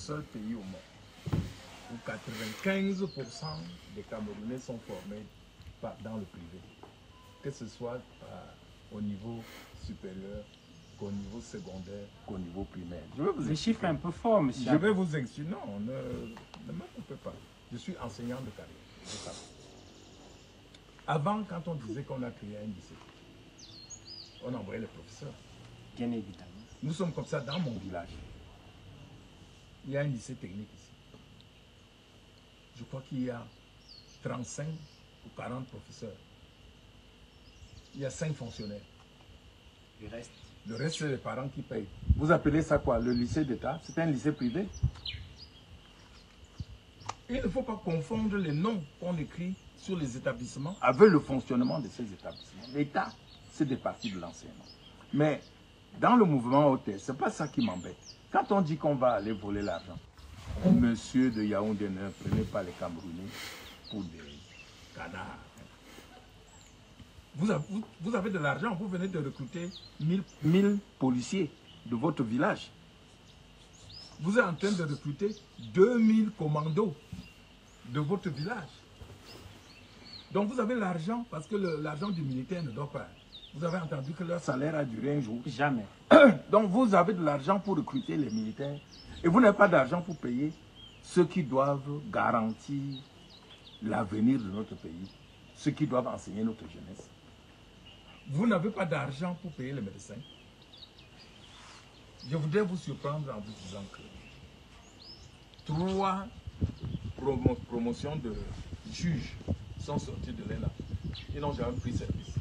seul pays au monde où 95% des Camerounais sont formés dans le privé, que ce soit au niveau supérieur, qu'au niveau secondaire, qu'au niveau primaire. Je vais vous Les chiffres un peu forts, monsieur. Je vais vous expliquer. Non, ne me coupez pas. Je suis enseignant de carrière. C'est ça. Avant, quand on disait qu'on a créé un lycée, on envoyait les professeurs. Bien évidemment. Nous sommes comme ça dans mon village. Il y a un lycée technique ici. Je crois qu'il y a 35 ou 40 professeurs. Il y a 5 fonctionnaires. Le reste, c'est les parents qui payent. Vous appelez ça quoi? Le lycée d'État? C'est un lycée privé? Il ne faut pas confondre les noms qu'on écrit sur les établissements avec le fonctionnement de ces établissements. L'État, c'est des parties de l'enseignement. Mais dans le mouvement OTS, ce n'est pas ça qui m'embête. Quand on dit qu'on va aller voler l'argent, monsieur de Yaoundé, ne prenez pas les Camerounais pour des canards. Vous avez de l'argent, vous venez de recruter 1000 policiers de votre village. Vous êtes en train de recruter 2000 commandos de votre village. Donc vous avez l'argent, parce que l'argent du militaire ne dort pas. Vous avez entendu que leur salaire a duré un jour? Jamais. Donc vous avez de l'argent pour recruter les militaires et vous n'avez pas d'argent pour payer ceux qui doivent garantir l'avenir de notre pays, ceux qui doivent enseigner notre jeunesse. Vous n'avez pas d'argent pour payer les médecins. Je voudrais vous surprendre en vous disant que 3 promotions de juges sont sorties de l'ENA. Ils n'ont jamais pris service.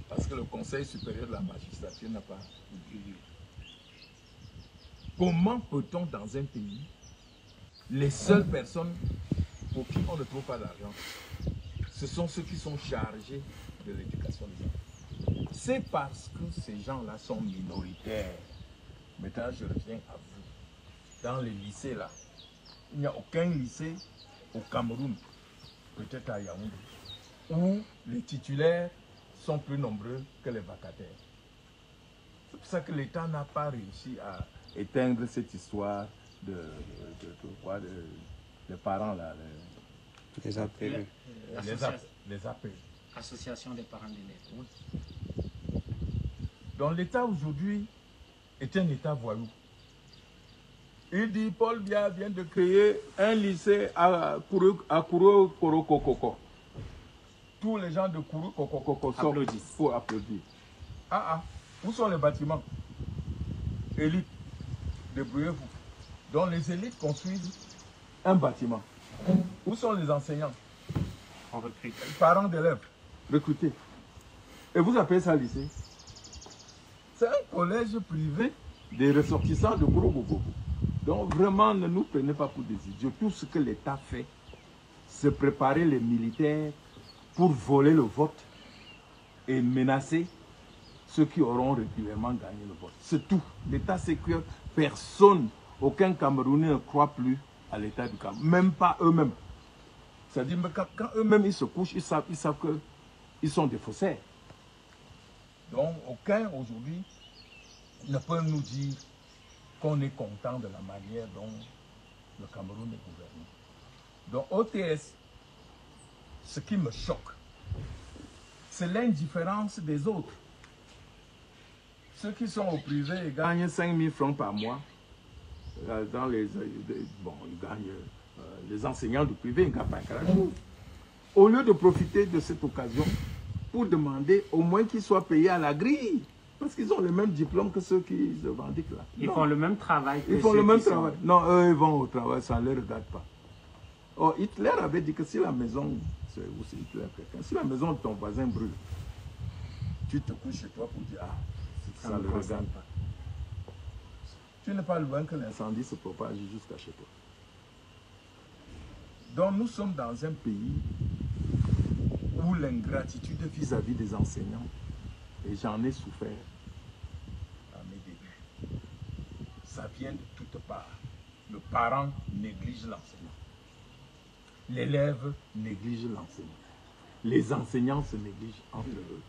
Parce que le Conseil supérieur de la magistrature n'a pas eu lieu. Comment peut-on dans un pays, les seules personnes pour qui on ne trouve pas d'argent, ce sont ceux qui sont chargés de l'éducation des enfants. C'est parce que ces gens-là sont minoritaires. Maintenant, je reviens à vous. Dans les lycées, là, il n'y a aucun lycée au Cameroun, peut-être à Yaoundé, où les titulaires sont plus nombreux que les vacataires. C'est pour ça que l'État n'a pas réussi à éteindre cette histoire de parents là. Les APE. Les APE. Association des parents d'élèves. Oui. Donc l'État aujourd'hui est un État voyou. Il dit Paul Biya vient de créer un lycée à Kourou Korokokoko. Tous les gens de Kourou Kokokoko sortent pour applaudir. Où sont les bâtiments? Élites, débrouillez-vous. Donc les élites construisent un bâtiment. Où sont les enseignants? On recrute. Les parents d'élèves recrutés. Et vous appelez ça lycée? C'est un collège privé des ressortissants de Kourou. Donc vraiment, ne nous prenez pas pour des idiots. Tout ce que l'État fait, c'est préparer les militaires pour voler le vote et menacer ceux qui auront régulièrement gagné le vote. C'est tout. L'État sait que personne, aucun Camerounais ne croit plus à l'État du Cameroun. Même pas eux-mêmes. C'est-à-dire que quand eux-mêmes ils se couchent, ils savent qu'ils sont des faussaires. Donc aucun aujourd'hui ne peut nous dire qu'on est content de la manière dont le Cameroun est gouverné. Donc OTS, ce qui me choque, c'est l'indifférence des autres. Ceux qui sont au privé ils gagnent 5 000 francs par mois. Dans ils gagnent, les enseignants du privé, ils gagnent pas un jour. Au lieu de profiter de cette occasion pour demander au moins qu'ils soient payés à la grille. Parce qu'ils ont le même diplôme que ceux qui se revendiquent là. Ils font le même travail que ils font le même travail. Non, eux, ils vont au travail, ça ne les regarde pas. Oh, Hitler avait dit que si la maison, c'est Hitler quelqu'un, si la maison de ton voisin brûle, tu te couches chez toi pour dire, ça ne le regarde pas. Tu n'es pas loin que l'incendie se propage jusqu'à chez toi. Donc nous sommes dans un pays où l'ingratitude vis-à-vis des enseignants, et j'en ai souffert à mes débuts, ça vient de toutes parts. Le parent néglige l'enseignant. L'élève néglige l'enseignant. Les enseignants se négligent entre eux.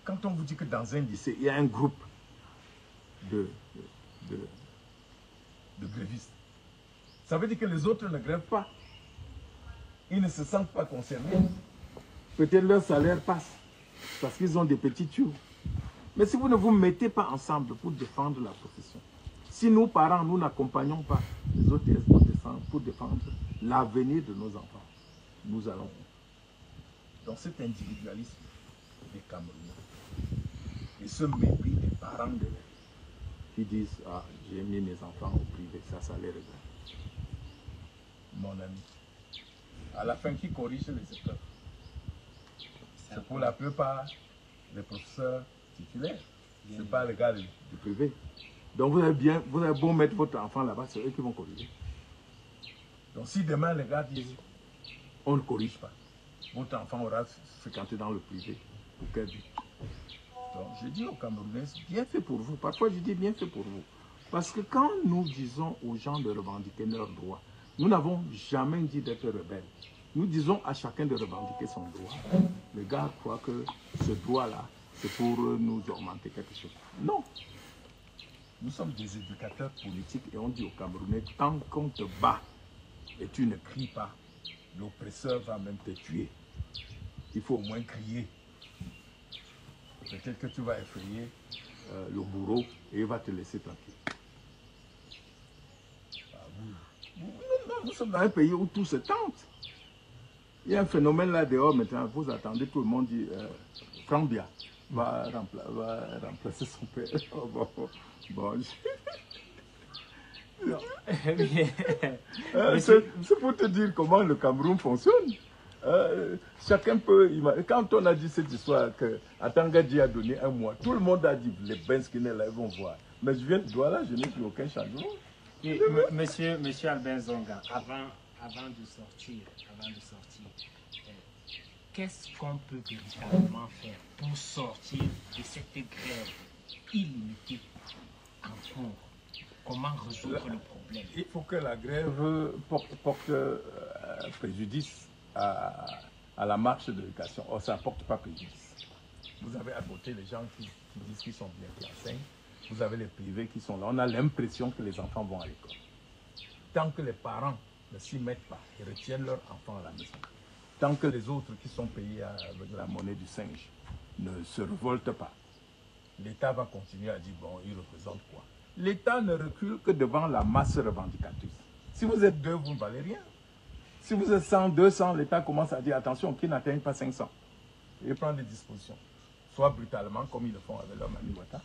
Quand on vous dit que dans un lycée, il y a un groupe de grévistes, Ça veut dire que les autres ne grèvent pas. Ils ne se sentent pas concernés. Peut-être leur salaire passe parce qu'ils ont des petits tuyaux. Mais si vous ne vous mettez pas ensemble pour défendre la profession, si nous, parents, nous n'accompagnons pas les OTS pour défendre l'avenir de nos enfants, nous allons. Dans cet individualisme des Camerounais et ce mépris des parents d'élèves qui disent « Ah, j'ai mis mes enfants au privé, ça les regarde. » Mon ami, à la fin, qui corrige les épreuves? C'est pour la plupart les professeurs titulaires. Ce n'est pas les gars du privé. Donc vous avez beau mettre votre enfant là-bas, c'est eux qui vont corriger. Donc si demain les gars disent on ne corrige pas, votre enfant aura fréquenté dans le privé. Pour quel but? Donc je dis aux Camerounais, bien fait pour vous. Parfois je dis bien fait pour vous. Parce que quand nous disons aux gens de revendiquer leurs droits, nous n'avons jamais dit d'être rebelles. Nous disons à chacun de revendiquer son droit. Les gars croient que ce droit-là, c'est pour nous augmenter quelque chose. Non. Nous sommes des éducateurs politiques et on dit aux Camerounais, tant qu'on te bat et tu ne cries pas, l'oppresseur va même te tuer. Il faut au moins crier. Peut-être que tu vas effrayer le bourreau et il va te laisser tranquille. Nous sommes dans un pays où tout se tente. Il y a un phénomène là dehors maintenant, vous attendez, tout le monde dit Franck Bia va remplacer son père. Oh, bon. C'est pour te dire comment le Cameroun fonctionne. Chacun peut imaginer. Quand on a dit cette histoire que Atangadji a donné un mois, tout le monde a dit les Benskinés là, ils vont voir. Mais je viens de voir là, je n'ai plus aucun changement. Et, monsieur Albert Zonga, avant de sortir, qu'est-ce qu'on peut véritablement faire pour sortir de cette grève illimitée en cours? Comment résoudre le problème? Il faut que la grève porte préjudice à la marche de l'éducation. Or, ça ne porte pas préjudice. Vous avez à côté les gens qui disent qu'ils sont bien, qui enseignent. Vous avez les privés qui sont là. On a l'impression que les enfants vont à l'école. Tant que les parents ne s'y mettent pas et retiennent leurs enfants à la maison, tant que les autres qui sont payés avec la monnaie du singe ne se révoltent pas, l'État va continuer à dire, bon, il représente quoi? L'État ne recule que devant la masse revendicatrice. Si vous êtes 2, vous ne valez rien. Si vous êtes 100, 200, l'État commence à dire, attention, qui n'atteigne pas 500. Il prend des dispositions. Soit brutalement, comme ils le font avec leur Mami Ouattara,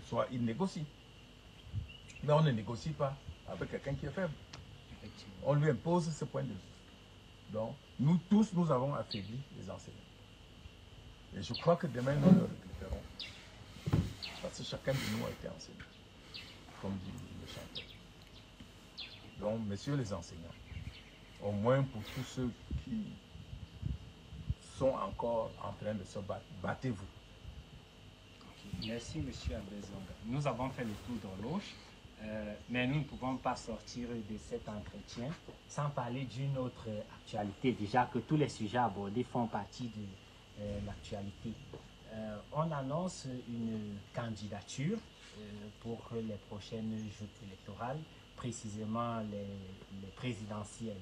soit ils négocient. Mais on ne négocie pas avec quelqu'un qui est faible. On lui impose ce point de vue. Donc, nous tous, nous avons affaibli les enseignants. Et je crois que demain, nous le récupérons. Parce que chacun de nous a été enseignant, comme dit le chanteur. Donc, messieurs les enseignants, au moins pour tous ceux qui sont encore en train de se battre, battez-vous. Merci, monsieur Albert Zonga. Nous avons fait le tour d'horloge, mais nous ne pouvons pas sortir de cet entretien sans parler d'une autre actualité. Déjà que tous les sujets abordés font partie de l'actualité. On annonce une candidature pour les prochaines joutes électorales, précisément les présidentielles.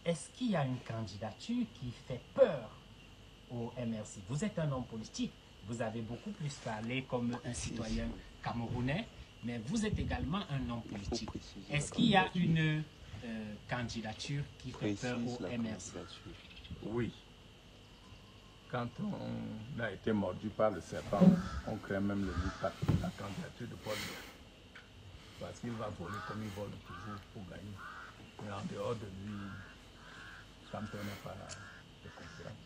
Est-ce qu'il y a une candidature qui fait peur au MRC? Vous êtes un homme politique. Vous avez beaucoup plus parlé comme un citoyen camerounais, mais vous êtes également un homme politique. Est-ce qu'il y a une candidature qui fait peur au MRC? Oui. Quand on a été mordu par le serpent, on crée même le lit, la candidature de Paul Biya. Parce qu'il va voler comme il vole toujours pour gagner. Mais en dehors de lui, quand on n'a pas de concurrent,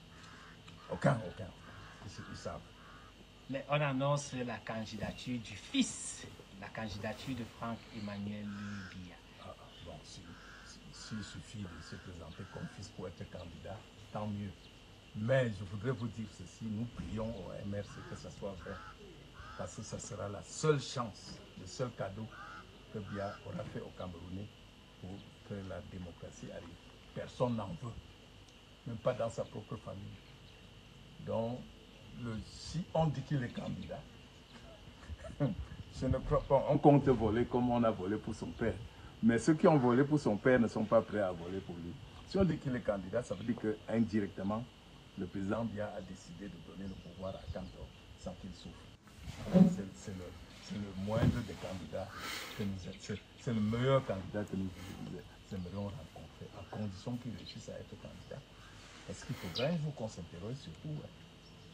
aucun. Ils savent. Mais on annonce la candidature du fils, la candidature de Franck Emmanuel Biya. Bon, s'il suffit de se présenter comme fils pour être candidat, tant mieux. Mais je voudrais vous dire ceci, nous prions au MRC que ça soit vrai. Parce que ça sera la seule chance, le seul cadeau que Biya aura fait aux Camerounais pour que la démocratie arrive. Personne n'en veut, même pas dans sa propre famille. Donc, si on dit qu'il est candidat, je ne crois pas. On compte voler comme on a volé pour son père. Mais ceux qui ont volé pour son père ne sont pas prêts à voler pour lui. Si on dit qu'il est candidat, ça veut dire qu'indirectement, le président Biya a décidé de donner le pouvoir à Kantor sans qu'il souffre. C'est le moindre des candidats que c'est le meilleur candidat que nous aimerions rencontrer, à condition qu'il réussisse à être candidat. Parce qu'il faudra un jour qu'on s'interroge surtout.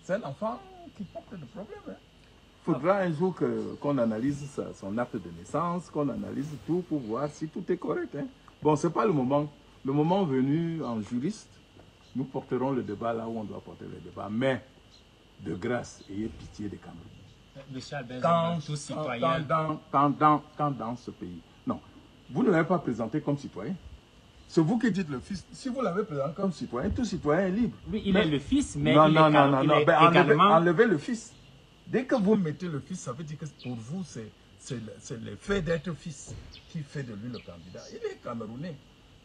C'est un enfant qui porte des problèmes. Il faudra un jour qu'on analyse son acte de naissance, qu'on analyse tout pour voir si tout est correct. Bon, ce n'est pas le moment. Le moment venu, en juriste, nous porterons le débat là où on doit porter le débat. Mais, de grâce, ayez pitié des Camerounais. Monsieur Albert, tout citoyen. Quand dans ce pays. Non, vous ne l'avez pas présenté comme citoyen. C'est vous qui dites le fils. Si vous l'avez présenté comme citoyen, tout citoyen est libre. Oui, il est le fils, mais non, il non, est, non, non, non. est Ben, également... enlevez le fils. Dès que vous mettez le fils, ça veut dire que pour vous, c'est le fait d'être fils qui fait de lui le candidat. Il est camerounais.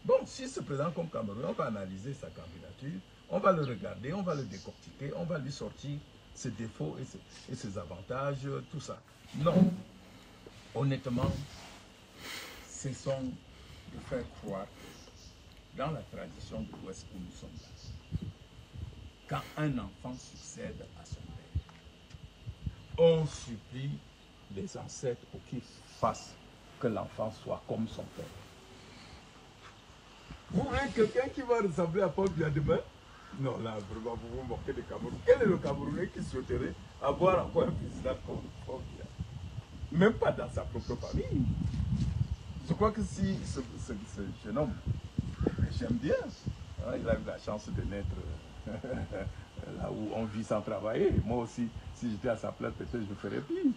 Bon, s'il se présente comme camerounais, on va analyser sa candidature, on va le regarder, on va le décortiquer, on va lui sortir ses défauts et ses avantages, tout ça. Non. Honnêtement, cessons de faire croire que dans la tradition de l'Ouest où nous sommes là, quand un enfant succède à son père, on supplie les ancêtres pour qu'ils fassent que l'enfant soit comme son père. Vous voulez quelqu'un qui va ressembler à Paul Biya demain? Non, là, vraiment, vous vous moquez des Camerounais. Quel est le Camerounais qui souhaiterait avoir encore un président comme Paul Biya? Même pas dans sa propre famille. Je crois que si ce jeune homme, j'aime bien, hein, il a eu la chance de naître là où on vit sans travailler. Moi aussi, si j'étais à sa place, peut-être je ferais pire.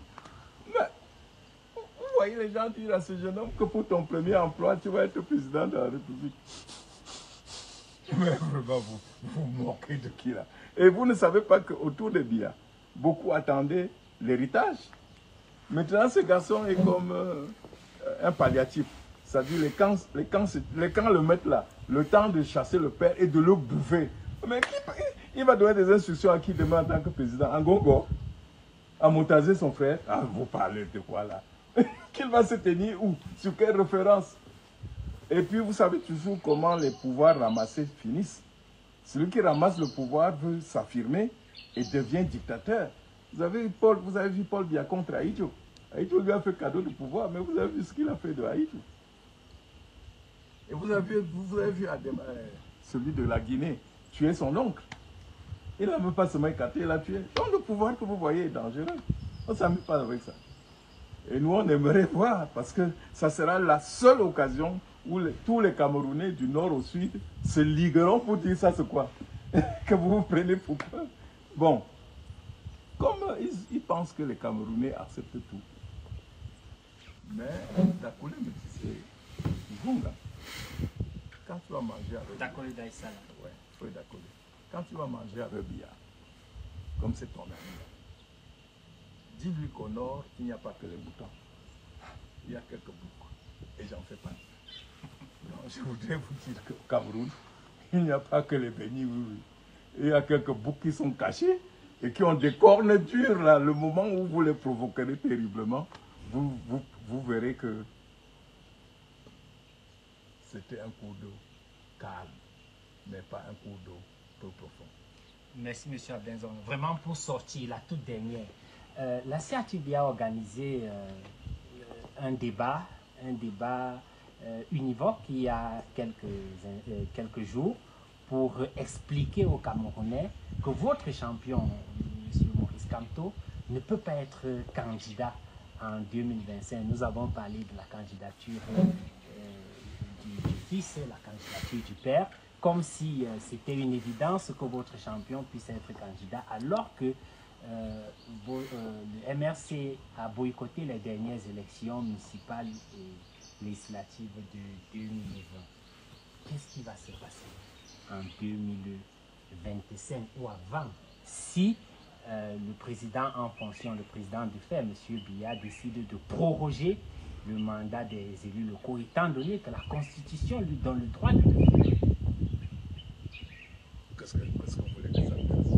Mais vous voyez les gens dire à ce jeune homme que pour ton premier emploi, tu vas être président de la République. Mais vraiment, vous vous moquez de qui là? Et vous ne savez pas qu'autour de Biya, beaucoup attendaient l'héritage. Maintenant, ce garçon est comme un palliatif. C'est-à-dire les camps le mettent là, le temps de chasser le père et de le bouffer. Mais il va donner des instructions à qui demain en tant que président? À Ngongo? À Montazé, son frère? Ah, vous parlez de quoi là? Qu'il va se tenir où? Sur quelle référence? Et puis vous savez toujours comment les pouvoirs ramassés finissent. Celui qui ramasse le pouvoir veut s'affirmer et devient dictateur. Vous avez vu Paul Biya contre Ahidjo. Ahidjo lui a fait cadeau de pouvoir, mais vous avez vu ce qu'il a fait de Ahidjo. Et vous avez vu celui de la Guinée tuer son oncle. Il n'a même pas seulement écarté, il a tué. Donc le pouvoir que vous voyez est dangereux. On ne s'amuse pas avec ça. Et nous, on aimerait voir, parce que ça sera la seule occasion où tous les Camerounais du nord au sud se ligueront pour dire ça c'est quoi? Que vous vous prenez pour quoi? Bon, comme ils pensent que les Camerounais acceptent tout. Mais Dakolé me disait, Gunga, quand tu vas manger avec Dakolé Daïsala. Ouais, oui, Dakolé. Quand tu vas manger avec Biya, comme c'est ton ami, dis-lui qu'au nord, il n'y a pas que les boutons. Il y a quelques boucs. Et j'en fais partie. Je voudrais vous dire qu'au Cameroun, il n'y a pas que les bénis, oui, oui. Il y a quelques boucs qui sont cachés et qui ont des cornes dures là. Le moment où vous les provoquerez terriblement, vous verrez que c'était un cours d'eau calme, mais pas un cours d'eau trop profond. Merci, M. Abenzon. Vraiment, pour sortir, la toute dernière, la CATB a organisé un débat univoque il y a quelques jours pour expliquer aux Camerounais que votre champion, M. Maurice Kamto, ne peut pas être candidat en 2025. Nous avons parlé de la candidature du fils, la candidature du père, comme si c'était une évidence que votre champion puisse être candidat, alors que le MRC a boycotté les dernières élections municipales et législatives de 2020. Qu'est-ce qui va se passer en 2025 ou avant si le président en fonction, le président de fait, M. Biya, décide de proroger le mandat des élus locaux, étant donné que la Constitution lui donne le droit de le faire? Qu'est-ce qu'on voulait que ça fasse?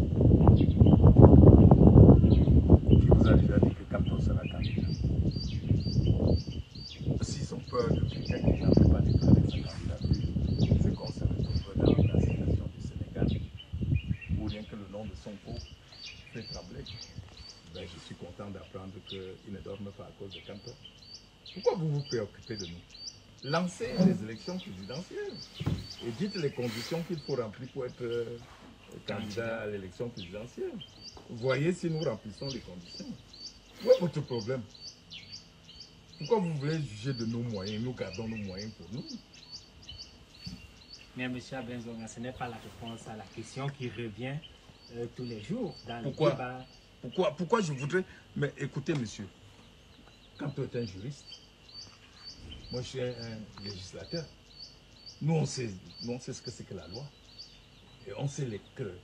Qui vous a déjà dit que Kamto sera candidat? S'ils ont peur de quelqu'un déjà ne peut pas déclarer sa candidature, c'est qu'on se retrouve dans la situation du Sénégal, où rien que le nom de son pot fait trembler. Ben, je suis content d'apprendre qu'ils ne dorment pas à cause de Canton. Pourquoi vous vous préoccupez de nous? Lancez les élections présidentielles et dites les conditions qu'il faut remplir pour être candidat à l'élection présidentielle. Voyez si nous remplissons les conditions. Où est votre problème? Pourquoi vous voulez juger de nos moyens? Nous gardons nos moyens pour nous. Mais M. Benzonga, ce n'est pas la réponse à la question qui revient tous les jours dans Pourquoi? le débat. Pourquoi je voudrais... Mais écoutez, monsieur, quand tu es un juriste, moi je suis un législateur, nous on sait ce que c'est que la loi. Et on sait que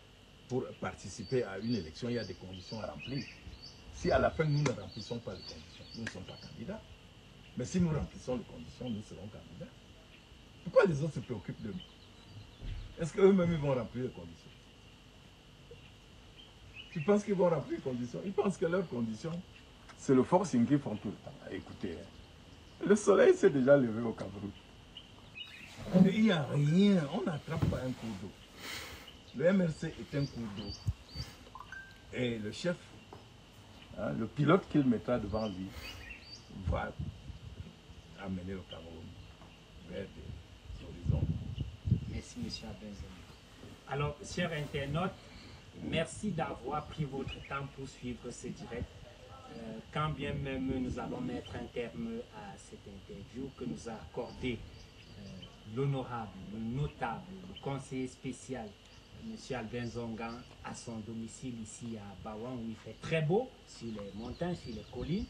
pour participer à une élection, il y a des conditions à remplir. Si à la fin nous ne remplissons pas les conditions, nous ne sommes pas candidats. Mais si nous remplissons les conditions, nous serons candidats. Pourquoi les autres se préoccupent de nous? Est-ce qu'eux-mêmes ils vont remplir les conditions? Tu penses qu'ils vont remplir les conditions? Ils pensent que leurs conditions, c'est le forcing qu'ils font tout le temps. Écoutez, le soleil s'est déjà levé au Cameroun. Il n'y a rien, on n'attrape pas un cours d'eau. Le MRC est un cours d'eau. Et le chef, le pilote qu'il mettra devant lui, va amener le Cameroun vers des horizons. Merci, M. Benzonga. Alors, chers internautes, merci d'avoir pris votre temps pour suivre ce direct. Quand bien même nous allons mettre un terme à cette interview que nous a accordé l'honorable, le notable, le conseiller spécial, M. Albin Zongan, à son domicile ici à Bawan, où il fait très beau, sur les montagnes, sur les collines.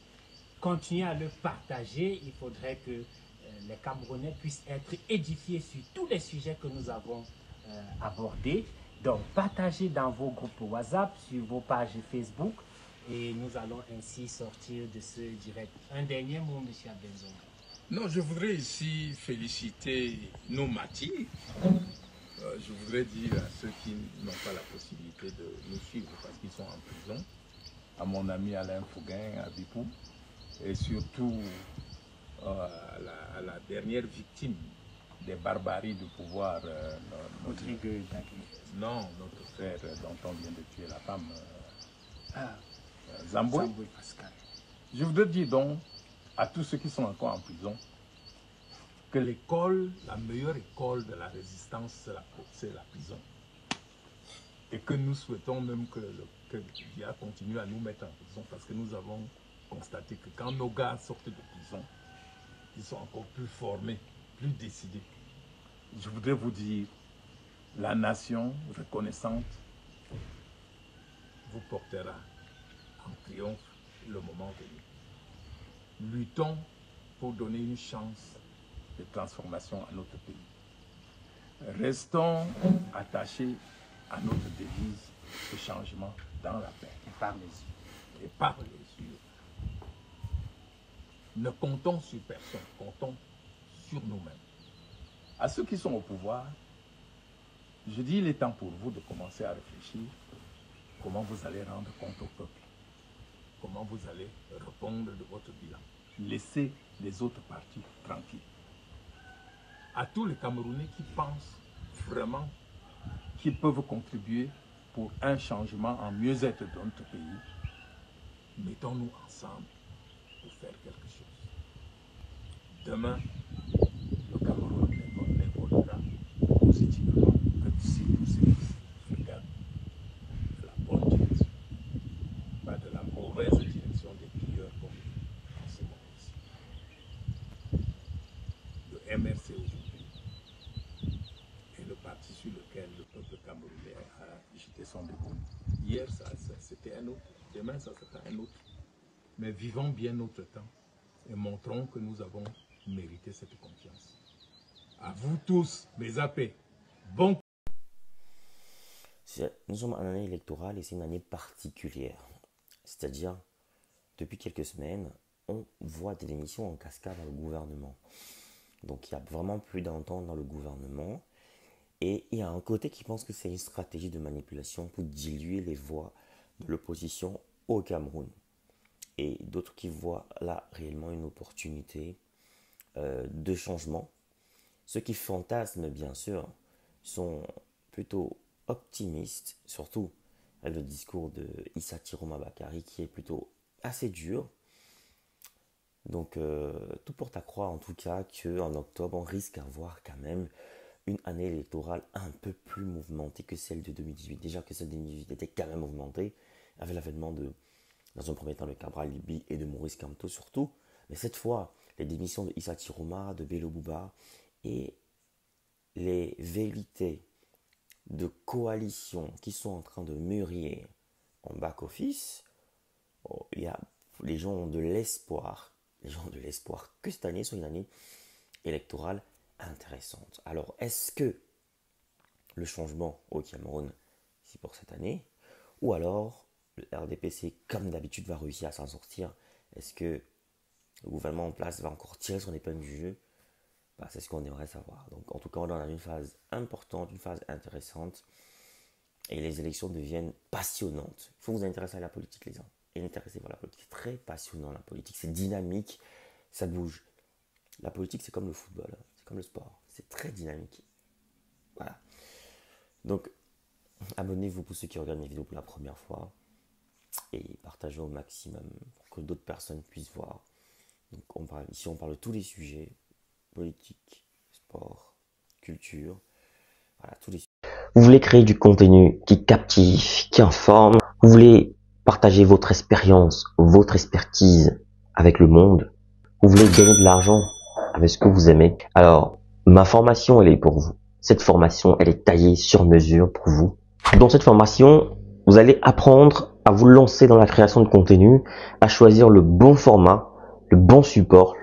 Continuez à le partager. Il faudrait que les Camerounais puissent être édifiés sur tous les sujets que nous avons abordés. Donc, partagez dans vos groupes WhatsApp, sur vos pages Facebook, et nous allons ainsi sortir de ce direct. Un dernier mot, M. Albin Zongan. Non, je voudrais ici féliciter nos martyrs. Je voudrais dire à ceux qui n'ont pas la possibilité de nous suivre parce qu'ils sont en prison, à mon ami Alain Fouguin, à Bipou, et surtout à la dernière victime des barbaries du pouvoir, notre frère dont on vient de tuer la femme, Zamboué Pascal. Je voudrais dire donc à tous ceux qui sont encore en prison que l'école, la meilleure école de la résistance, c'est la prison. Et que nous souhaitons même que l'IA continue à nous mettre en prison parce que nous avons constaté que quand nos gars sortent de prison, ils sont encore plus formés, plus décidés. Je voudrais vous dire, la nation reconnaissante vous portera en triomphe le moment venu. Luttons pour donner une chance de transformation à notre pays. Restons attachés à notre devise de changement dans la paix. Et par les yeux. Et par les yeux. Ne comptons sur personne, comptons sur nous-mêmes. À ceux qui sont au pouvoir, je dis il est temps pour vous de commencer à réfléchir comment vous allez rendre compte au peuple, comment vous allez répondre de votre bilan. Laissez les autres partis tranquilles. À tous les Camerounais qui pensent vraiment qu'ils peuvent contribuer pour un changement en mieux-être de notre pays, mettons-nous ensemble pour faire quelque chose. Demain, le Cameroun évoluera positivement que si tous ceux qui regardent de la bonne direction, pas de la mauvaise direction des pilleurs comme en ce moment ici. Le MRC aujourd'hui est le parti sur lequel le peuple camerounais a jeté son dévolu. Hier, c'était un autre. Demain, ça sera un autre. Mais vivons bien notre temps et montrons que nous avons mérité cette confiance. À vous tous, mes AP, bon. Nous sommes en année électorale et c'est une année particulière. C'est-à-dire, depuis quelques semaines, on voit des démissions en cascade dans le gouvernement. Donc il y a vraiment plus d'entente dans le gouvernement. Et il y a un côté qui pense que c'est une stratégie de manipulation pour diluer les voix de l'opposition au Cameroun. Et d'autres qui voient là réellement une opportunité de changement. Ceux qui fantasment, bien sûr, sont plutôt optimistes, surtout avec le discours de Issa Tiroma Bakari qui est plutôt assez dur. Donc, tout porte à croire en tout cas qu'en octobre, on risque d'avoir quand même une année électorale un peu plus mouvementée que celle de 2018. Déjà que celle de 2018 était quand même mouvementée, avec l'avènement de, dans un premier temps, de Cabral Libby et de Maurice Kamto surtout. Mais cette fois, les démissions de Issa Tiroma, de Bello Bouba et les velléités de coalition qui sont en train de mûrir en back-office, il y a, les gens ont de l'espoir. Les gens ont de l'espoir que cette année soit une année électorale intéressante. Alors, est-ce que le changement au Cameroun, c'est pour cette année, ou alors le RDPC, comme d'habitude, va réussir à s'en sortir? Est-ce que le gouvernement en place va encore tirer son épingle du jeu? C'est ce qu'on aimerait savoir. Donc, en tout cas, on est dans une phase importante, une phase intéressante, et les élections deviennent passionnantes. Il faut vous intéresser à la politique, les gens. Et intéressez par la politique. C'est très passionnant, la politique. C'est dynamique, ça bouge. La politique, c'est comme le football, c'est comme le sport. C'est très dynamique. Voilà. Donc, abonnez-vous pour ceux qui regardent mes vidéos pour la première fois et partagez au maximum pour que d'autres personnes puissent voir. Donc, ici, on parle de tous les sujets, politique, sport, culture, voilà, tous les sujets. Vous voulez créer du contenu qui captive, qui informe. Vous voulez partager votre expérience, votre expertise avec le monde. Vous voulez gagner de l'argent avec ce que vous aimez. Alors, ma formation, elle est pour vous. Cette formation, elle est taillée sur mesure pour vous. Dans cette formation, vous allez apprendre à vous lancer dans la création de contenu, à choisir le bon format, le bon support.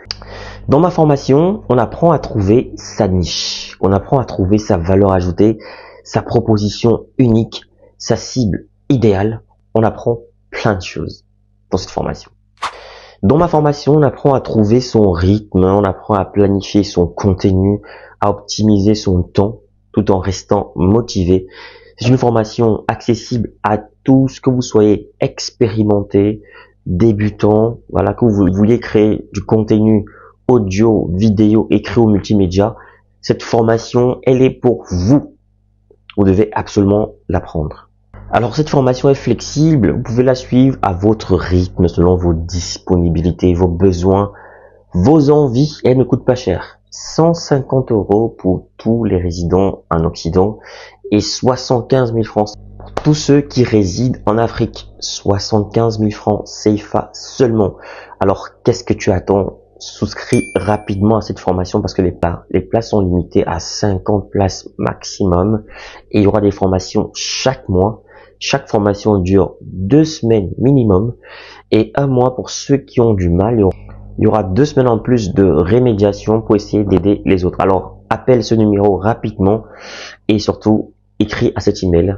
Dans ma formation, on apprend à trouver sa niche. On apprend à trouver sa valeur ajoutée, sa proposition unique, sa cible idéale. On apprend plein de choses dans cette formation. Dans ma formation, on apprend à trouver son rythme, on apprend à planifier son contenu, à optimiser son temps, tout en restant motivé. C'est une formation accessible à tous, que vous soyez expérimenté, débutant, voilà, que vous vouliez créer du contenu audio, vidéo, écrit ou multimédia. Cette formation, elle est pour vous. Vous devez absolument l'apprendre. Alors cette formation est flexible, vous pouvez la suivre à votre rythme, selon vos disponibilités, vos besoins, vos envies. Elle ne coûte pas cher. 150 € pour tous les résidents en Occident et 75 000 francs pour tous ceux qui résident en Afrique. 75 000 francs CFA seulement. Alors qu'est-ce que tu attends? Souscris rapidement à cette formation parce que les places sont limitées à 50 places maximum et il y aura des formations chaque mois. Chaque formation dure 2 semaines minimum et 1 mois pour ceux qui ont du mal. Il y aura 2 semaines en plus de rémédiation pour essayer d'aider les autres. Alors, appelle ce numéro rapidement et surtout, écris à cet email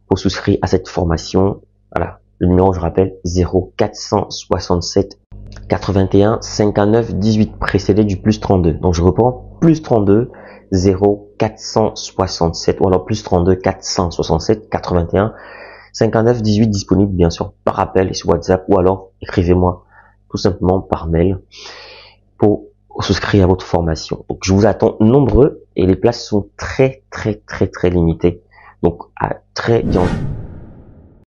pour souscrire à cette formation. Voilà, le numéro, je rappelle, 0467 81 59 18, précédé du plus 32. Donc, je reprends, plus 32 0467 ou alors plus 32 467 81 59 18, disponible bien sûr par appel et sur WhatsApp ou alors écrivez-moi tout simplement par mail pour souscrire à votre formation. Donc je vous attends nombreux et les places sont très limitées. Donc à très bientôt.